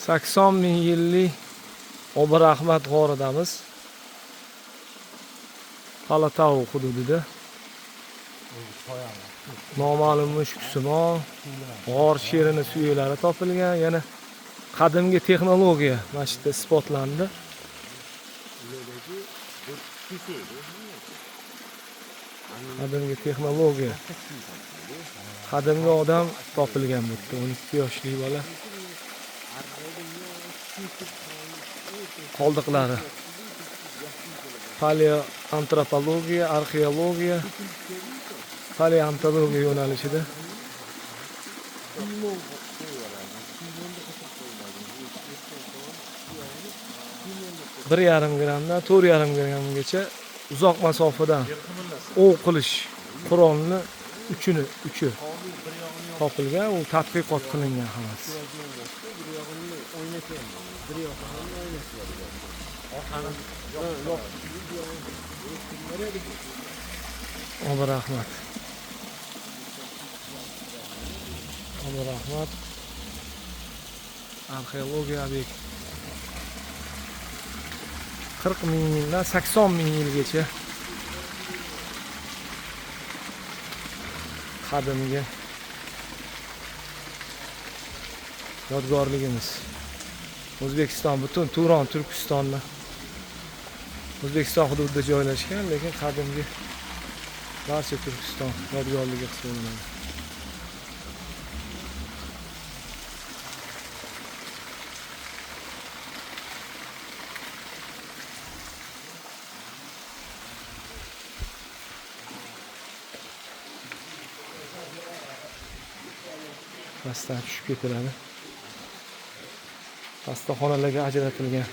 80 ming yillik Obirahmat g'oridamiz. Palatau hududida. Noma'lum mushuksimon g'or sherini suyaklari topilgan. Yana qadimgi texnologiya mana shu yerda isbotlandi. Qadimgi texnologiya. Qadimgi odam topilgan bu yerda. 12 yoshli bola. Qoldiqlari. Paleoantropologiya, arxeologiya, paleontologiya yo'nalishida. 1,5 grammdan 4,5 grammgacha uzoq masofadan o'q qilish qurolni uchi topilgan, u tadqiqot qilingan hammasi. Obirahmat. Obirahmat arxeologiya obyekti. 40 ming yildan 80 ming yilgacha qadimgi yodgorligimiz. O'zbekiston butun Turon, Turkistonni O'zbekiston hududida joylashgan, lekin qadimgi barcha Turkiston yodgorligi hisoblanadi. Pastdan tushib ketiladi. Pastda xonalarga ajratilgan.